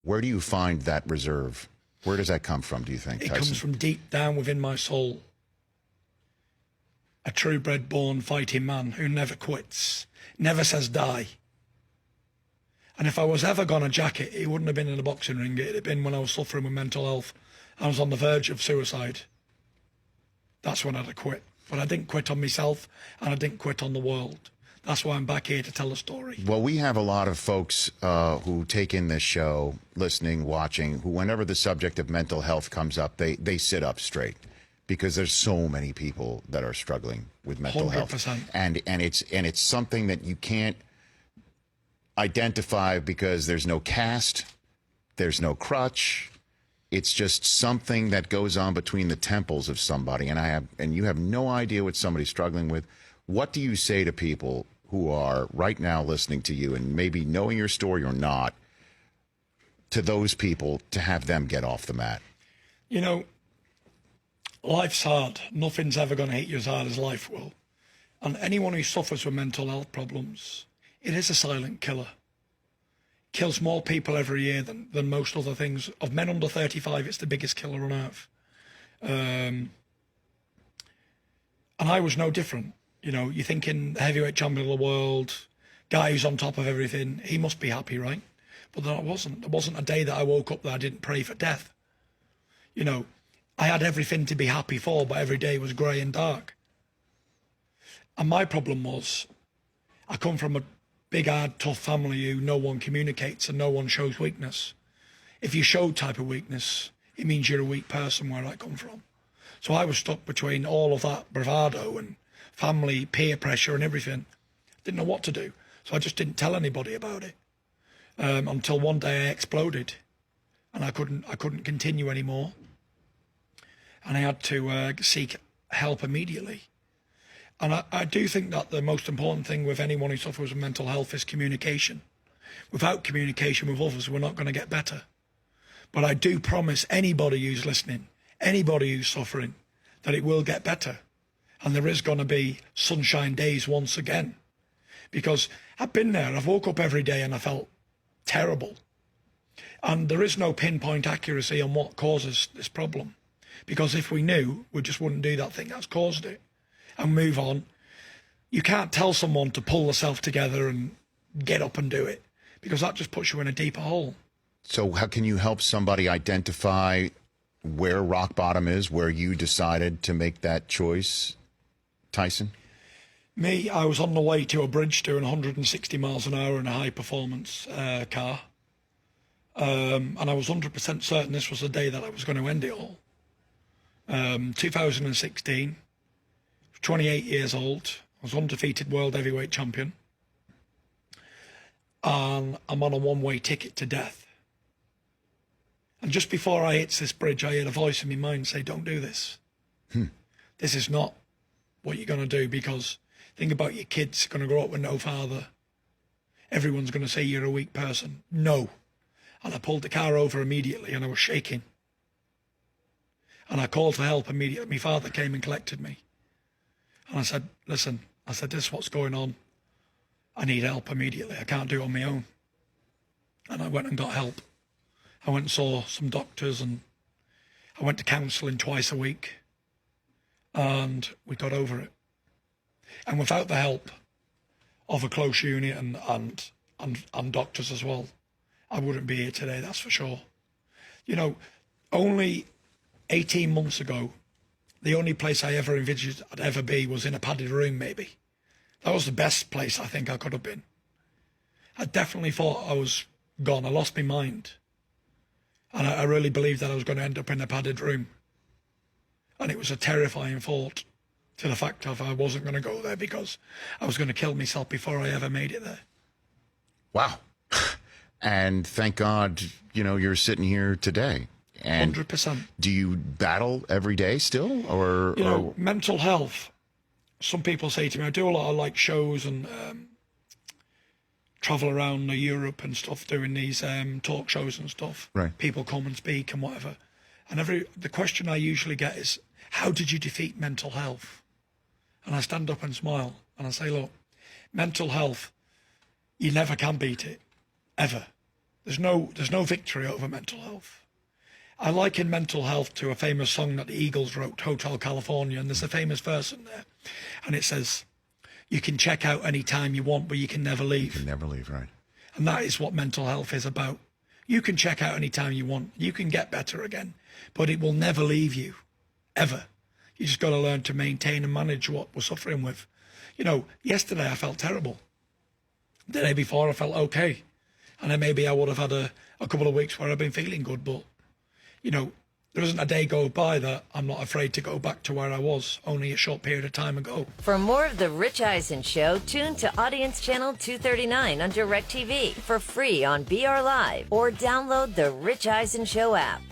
Where do you find that reserve? Where does that come from, do you think, It Tyson? comes from deep down within my soul. A true bred born fighting man who never quits, never says die. And if I was ever going to jack it, it wouldn't have been in a boxing ring. It'd have been when I was suffering with mental health. I was on the verge of suicide. That's when I'd have quit. But I didn't quit on myself, and I didn't quit on the world. That's why I'm back here to tell a story. Well, we have a lot of folks who take in this show, listening, watching, who whenever the subject of mental health comes up, they sit up straight, because there's so many people that are struggling with mental 100%. health. And it's something that you can't identify because there's no cast, there's no crutch. It's just something that goes on between the temples of somebody, and you have no idea what somebody's struggling with. What do you say to people who are right now listening to you and maybe knowing your story or not, to those people, to have them get off the mat? You know, life's hard. Nothing's ever going to hit you as hard as life will. And anyone who suffers with mental health problems, it is a silent killer. Kills more people every year than most other things. Of men under 35, it's the biggest killer on earth. And I was no different. You know, you're thinking heavyweight champion of the world, guy who's on top of everything, he must be happy, right? But then I wasn't. There wasn't a day that I woke up that I didn't pray for death. You know, I had everything to be happy for, but every day was grey and dark. And my problem was, I come from a big, hard, tough family who no one communicates and no one shows weakness. If you show type of weakness, it means you're a weak person where I come from. So I was stuck between all of that bravado and family, peer pressure and everything. Didn't know what to do. So I just didn't tell anybody about it until one day I exploded and I couldn't continue anymore. And I had to seek help immediately. And I do think that the most important thing with anyone who suffers with mental health is communication. Without communication with others, we're not going to get better. But I do promise anybody who's listening, anybody who's suffering, that it will get better. And there is going to be sunshine days once again. Because I've been there, I've woke up every day and I felt terrible. And there is no pinpoint accuracy on what causes this problem. Because if we knew, we just wouldn't do that thing that's caused it and move on. You can't tell someone to pull themselves together and get up and do it, because that just puts you in a deeper hole. So how can you help somebody identify where rock bottom is, where you decided to make that choice, Tyson? Me, I was on the way to a bridge doing 160 miles an hour in a high-performance car. And I was 100% certain this was the day that I was going to end it all. 2016, 28 years old, I was undefeated world heavyweight champion. And I'm on a one-way ticket to death. And just before I hit this bridge, I heard a voice in my mind say, don't do this. This is not what you're going to do, because think about your kids going to grow up with no father. Everyone's going to say you're a weak person. No. And I pulled the car over immediately and I was shaking. And I called for help immediately. My father came and collected me. And I said, listen, this is what's going on. I need help immediately. I can't do it on my own. And I went and got help. I went and saw some doctors and I went to counselling twice a week. And we got over it. And without the help of a close unit and doctors as well, I wouldn't be here today, that's for sure. You know, only 18 months ago, the only place I ever envisaged I'd ever be was in a padded room, maybe. That was the best place I think I could have been. I definitely thought I was gone. I lost my mind. And I really believed that I was going to end up in a padded room. And it was a terrifying thought, to the fact of I wasn't going to go there because I was going to kill myself before I ever made it there. Wow. And thank God, you know, you're sitting here today. And 100%. do you battle every day still, or you know, mental health? Some people say to me, I do a lot of like shows and travel around Europe and stuff, doing these talk shows and stuff. Right. People come and speak and whatever. And the question I usually get is, how did you defeat mental health? And I stand up and smile and I say, look, mental health, you never can beat it, ever. There's no victory over mental health. I liken mental health to a famous song that the Eagles wrote, Hotel California, and there's a famous verse in there, and it says, "You can check out any time you want, but you can never leave." You can never leave, right? And that is what mental health is about. You can check out any time you want. You can get better again, but it will never leave you, ever. You just got to learn to maintain and manage what we're suffering with. You know, yesterday I felt terrible. The day before I felt okay. And then maybe I would have had a couple of weeks where I've been feeling good, but, you know, there isn't a day go by that I'm not afraid to go back to where I was only a short period of time ago. For more of The Rich Eisen Show, tune to Audience Channel 239 on DirecTV for free on BR Live or download the Rich Eisen Show app.